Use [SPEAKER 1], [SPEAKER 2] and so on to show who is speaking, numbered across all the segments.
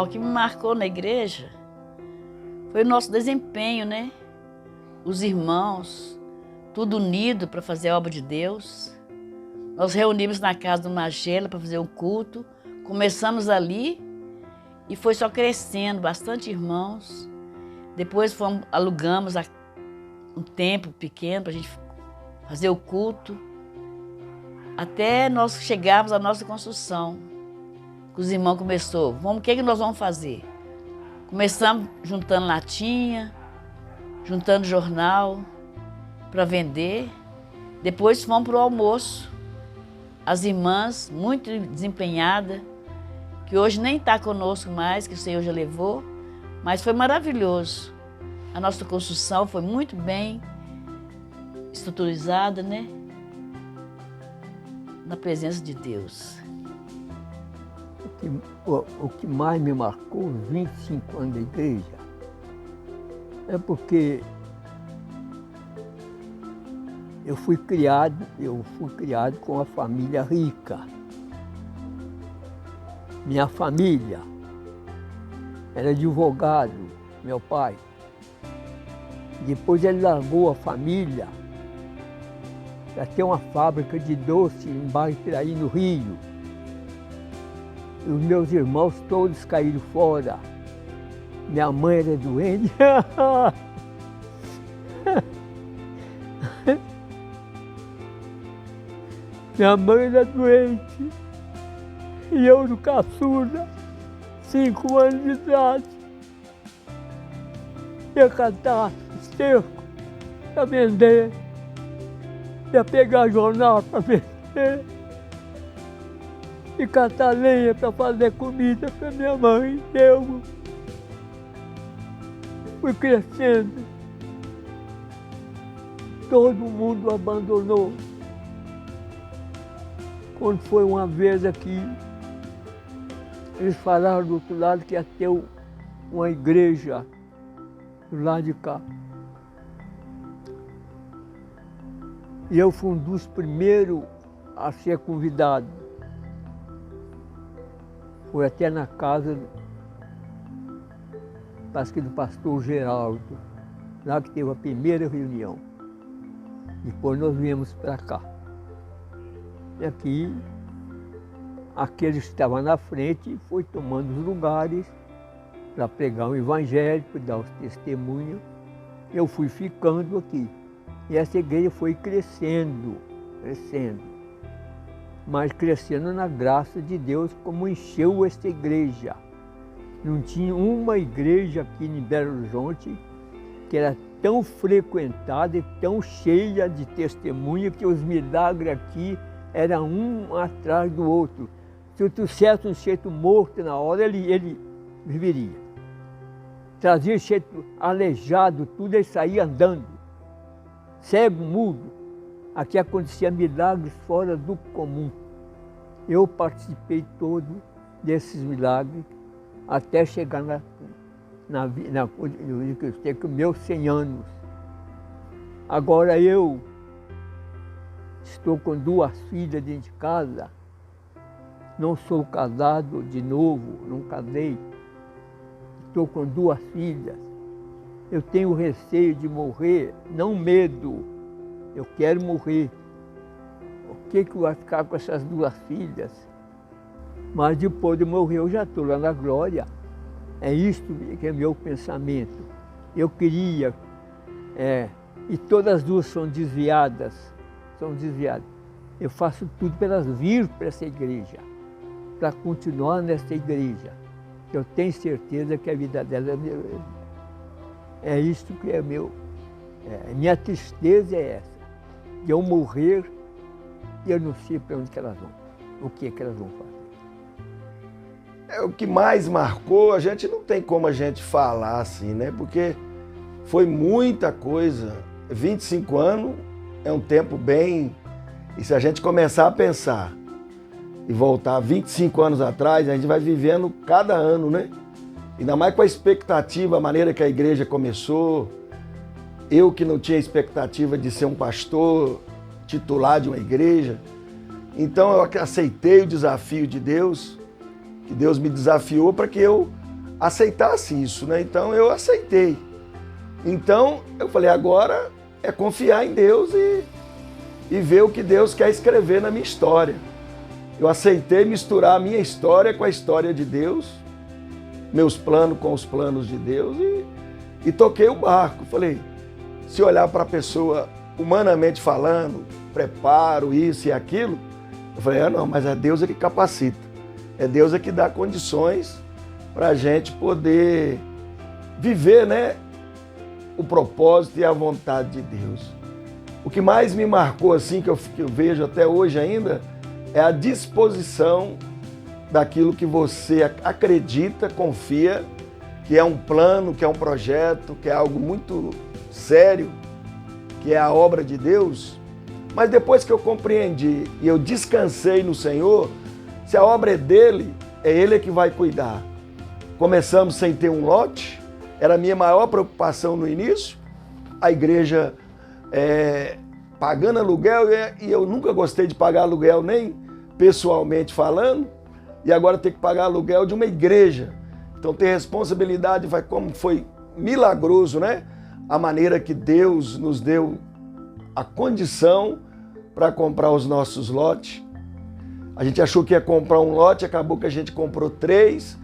[SPEAKER 1] O que me marcou na igreja foi o nosso desempenho, né? Os irmãos, tudo unido para fazer a obra de Deus. Nós reunimos na casa do Magela para fazer um culto. Começamos ali e foi só crescendo, bastante irmãos. Depois alugamos um tempo pequeno para a gente fazer o culto. Até nós chegarmos à nossa construção. Os irmãos começaram, o que nós vamos fazer? Começamos juntando latinha, juntando jornal para vender. Depois fomos para o almoço. As irmãs, muito desempenhadas, que hoje nem está conosco mais, que o Senhor já levou, mas foi maravilhoso. A nossa construção foi muito bem estruturizada, né? Na presença de Deus.
[SPEAKER 2] O que mais me marcou os 25 anos da igreja é porque eu fui criado com uma família rica. Minha família era advogado, meu pai. Depois ele largou a família para ter uma fábrica de doce em Baripiraí, no Rio. E os meus irmãos todos caíram fora. Minha mãe era doente. Minha mãe era doente. E eu no caçula, 5 anos de idade. Ia catar esterco para vender. Ia pegar jornal para vender. E catar lenha para fazer comida para minha mãe. Eu fui crescendo. Todo mundo abandonou. Quando foi uma vez aqui, eles falaram do outro lado que ia ter uma igreja do lado de cá. E eu fui um dos primeiros a ser convidado. Foi até na casa, parece que do pastor Geraldo, lá que teve a primeira reunião. Depois nós viemos para cá. E aqui, aquele que estava na frente foi tomando os lugares para pregar o evangelho, para dar os testemunhos. Eu fui ficando aqui. E essa igreja foi crescendo, crescendo. Mas crescendo na graça de Deus, como encheu esta igreja. Não tinha uma igreja aqui em Belo Horizonte que era tão frequentada e tão cheia de testemunha que os milagres aqui eram um atrás do outro. Se eu trouxesse um sujeito morto na hora, ele viveria. Trazia sujeito aleijado, tudo, ele saía andando. Cego, mudo. Aqui acontecia milagres fora do comum. Eu participei todo desses milagres até chegar com meus 100 anos. Agora eu estou com 2 filhas dentro de casa. Não sou casado de novo, não casei. Estou com 2 filhas. Eu tenho receio de morrer, não medo. Eu quero morrer. O que vai ficar com essas 2 filhas? Mas depois de morrer eu já estou lá na glória. É isto que é meu pensamento. Eu queria, e todas as 2 são desviadas. Eu faço tudo para elas vir para essa igreja, para continuar nessa igreja. Eu tenho certeza que a vida delas é isto que é meu. Minha tristeza é essa, de eu morrer e eu não sei para onde que elas vão, o que elas vão fazer.
[SPEAKER 3] O que mais marcou, a gente não tem como a gente falar assim, né? Porque foi muita coisa. 25 anos é um tempo bem... E se a gente começar a pensar e voltar 25 anos atrás, a gente vai vivendo cada ano, né? Ainda mais com a expectativa, a maneira que a igreja começou. Eu que não tinha expectativa de ser um pastor titular de uma igreja. Então eu aceitei o desafio de Deus, que Deus me desafiou para que eu aceitasse isso, né? Então eu aceitei. Então eu falei, agora é confiar em Deus e ver o que Deus quer escrever na minha história. Eu aceitei misturar a minha história com a história de Deus, meus planos com os planos de Deus e toquei o barco. Falei, se olhar para a pessoa humanamente falando, preparo, isso e aquilo, eu falei, não, mas é Deus que capacita, é Deus que dá condições para a gente poder viver, né, o propósito e a vontade de Deus. O que mais me marcou, assim, que eu vejo até hoje ainda, é a disposição daquilo que você acredita, confia, que é um plano, que é um projeto, que é algo muito sério, que é a obra de Deus. Mas depois que eu compreendi e eu descansei no Senhor, se a obra é dele, é ele que vai cuidar. Começamos sem ter um lote, era a minha maior preocupação no início, a igreja pagando aluguel, e eu nunca gostei de pagar aluguel, nem pessoalmente falando, e agora ter que pagar aluguel de uma igreja. Então ter responsabilidade, como foi milagroso, né? A maneira que Deus nos deu a condição para comprar os nossos lotes. A gente achou que ia comprar um lote, acabou que a gente comprou 3.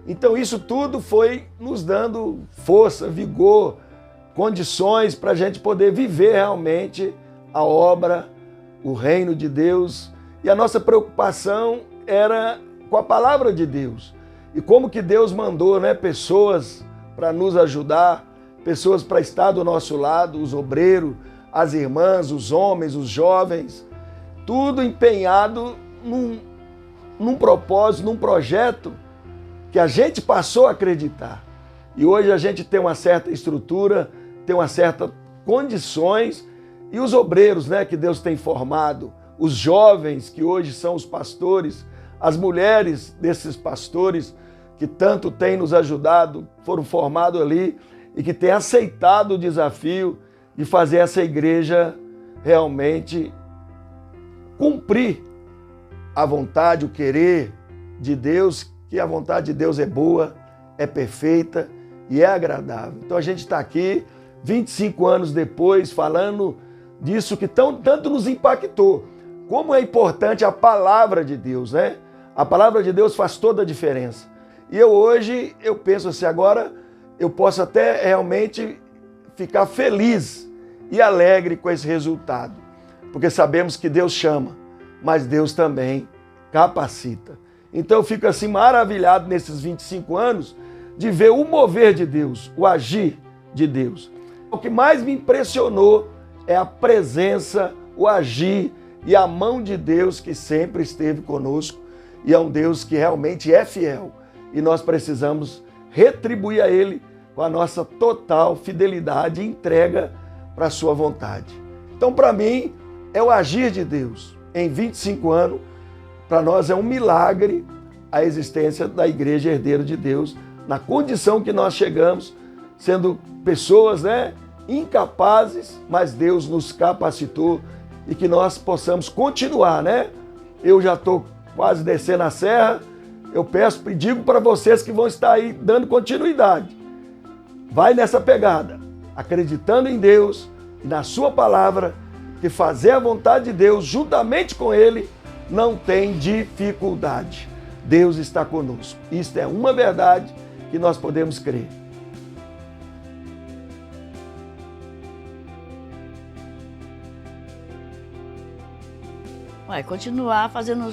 [SPEAKER 3] Então isso tudo foi nos dando força, vigor, condições para a gente poder viver realmente a obra, o reino de Deus. E a nossa preocupação era com a palavra de Deus. E como que Deus mandou, né, pessoas para nos ajudar, pessoas para estar do nosso lado, os obreiros, as irmãs, os homens, os jovens, tudo empenhado num propósito, num projeto que a gente passou a acreditar. E hoje a gente tem uma certa estrutura, tem uma certa condições, e os obreiros, né, que Deus tem formado, os jovens que hoje são os pastores, as mulheres desses pastores que tanto têm nos ajudado, foram formados ali e que têm aceitado o desafio de fazer essa igreja realmente cumprir a vontade, o querer de Deus, que a vontade de Deus é boa, é perfeita e é agradável. Então a gente está aqui, 25 anos depois, falando disso que tanto nos impactou. Como é importante a palavra de Deus, né? A palavra de Deus faz toda a diferença. E hoje eu penso assim, agora eu posso até realmente ficar feliz e alegre com esse resultado. Porque sabemos que Deus chama, mas Deus também capacita. Então eu fico assim maravilhado nesses 25 anos de ver o mover de Deus, o agir de Deus. O que mais me impressionou é a presença, o agir e a mão de Deus que sempre esteve conosco, e é um Deus que realmente é fiel, e nós precisamos retribuir a Ele com a nossa total fidelidade e entrega para a sua vontade. Então, para mim, é o agir de Deus. Em 25 anos, para nós é um milagre a existência da Igreja Herdeira de Deus, na condição que nós chegamos, sendo pessoas, né, incapazes, mas Deus nos capacitou e que nós possamos continuar, né? Eu já estou quase descendo a serra, eu peço e digo para vocês que vão estar aí dando continuidade. Vai nessa pegada, acreditando em Deus e na sua palavra, que fazer a vontade de Deus juntamente com Ele não tem dificuldade. Deus está conosco. Isto é uma verdade que nós podemos crer.
[SPEAKER 1] Vai continuar fazendo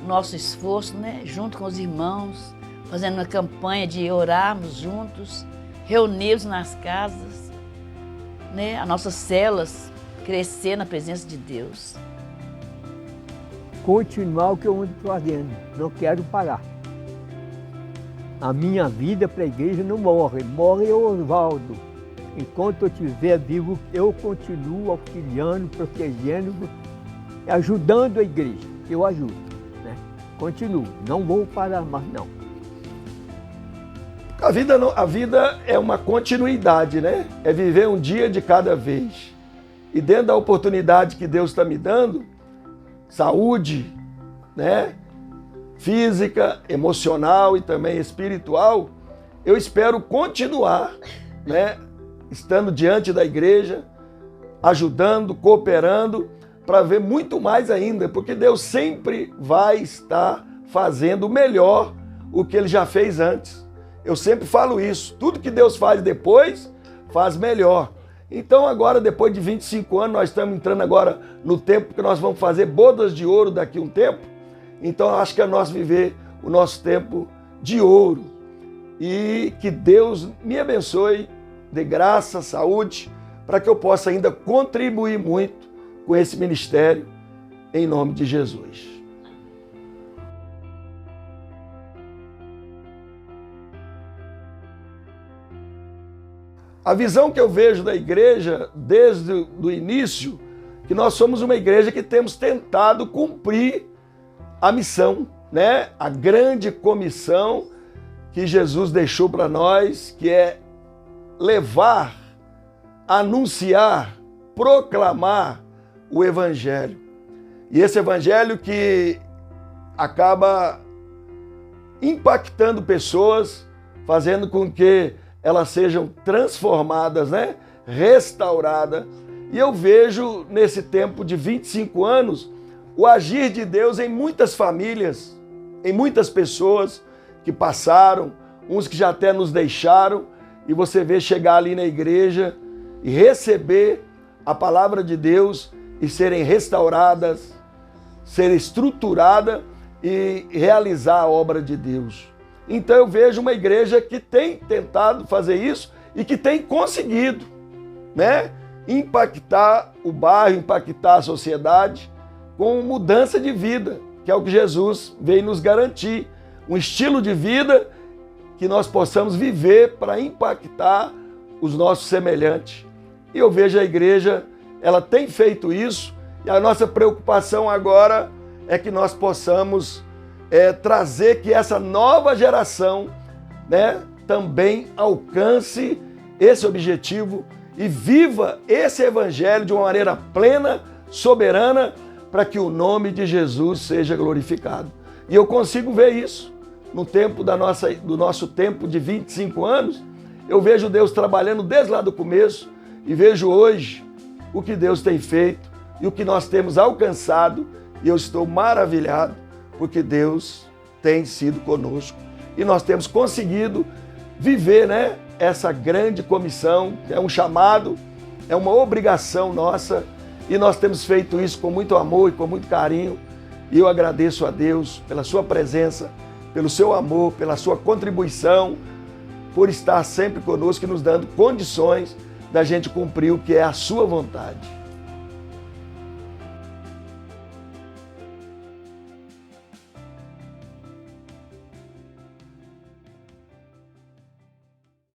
[SPEAKER 1] o nosso esforço, né? Junto com os irmãos, fazendo uma campanha de orarmos juntos, reunirmos nas casas, né? As nossas células crescer na presença de Deus.
[SPEAKER 2] Continuar o que eu ando fazendo, não quero parar. A minha vida para a igreja não morre, morre o Oswaldo. Enquanto eu estiver vivo, eu continuo auxiliando, protegendo, ajudando a igreja. Eu ajudo, né? Continuo, não vou parar mais não.
[SPEAKER 3] A vida é uma continuidade, né? É viver um dia de cada vez. E dentro da oportunidade que Deus está me dando, saúde, né? Física, emocional e também espiritual, eu espero continuar, né, estando diante da igreja, ajudando, cooperando, para ver muito mais ainda, porque Deus sempre vai estar fazendo melhor o que Ele já fez antes. Eu sempre falo isso, tudo que Deus faz depois, faz melhor. Então agora, depois de 25 anos, nós estamos entrando agora no tempo que nós vamos fazer bodas de ouro daqui a um tempo. Então eu acho que é nós viver o nosso tempo de ouro. E que Deus me abençoe, dê graça, saúde, para que eu possa ainda contribuir muito com esse ministério, em nome de Jesus. A visão que eu vejo da igreja desde o início, que nós somos uma igreja que temos tentado cumprir a missão, né? A grande comissão que Jesus deixou para nós, que é levar, anunciar, proclamar o Evangelho. E esse Evangelho que acaba impactando pessoas, fazendo com que elas sejam transformadas, né? Restauradas. E eu vejo nesse tempo de 25 anos o agir de Deus em muitas famílias, em muitas pessoas que passaram, uns que já até nos deixaram, e você vê chegar ali na igreja e receber a palavra de Deus e serem restauradas, serem estruturadas e realizar a obra de Deus. Então eu vejo uma igreja que tem tentado fazer isso e que tem conseguido, né? Impactar o bairro, impactar a sociedade com mudança de vida, que é o que Jesus veio nos garantir. Um estilo de vida que nós possamos viver para impactar os nossos semelhantes. E eu vejo a igreja, ela tem feito isso, e a nossa preocupação agora é que nós possamos trazer que essa nova geração, né, também alcance esse objetivo e viva esse evangelho de uma maneira plena, soberana, para que o nome de Jesus seja glorificado. E eu consigo ver isso no tempo do nosso tempo de 25 anos. Eu vejo Deus trabalhando desde lá do começo e vejo hoje o que Deus tem feito e o que nós temos alcançado, e eu estou maravilhado porque Deus tem sido conosco e nós temos conseguido viver, né, essa grande comissão. É um chamado, é uma obrigação nossa, e nós temos feito isso com muito amor e com muito carinho, e eu agradeço a Deus pela sua presença, pelo seu amor, pela sua contribuição, por estar sempre conosco e nos dando condições da gente cumprir o que é a sua vontade.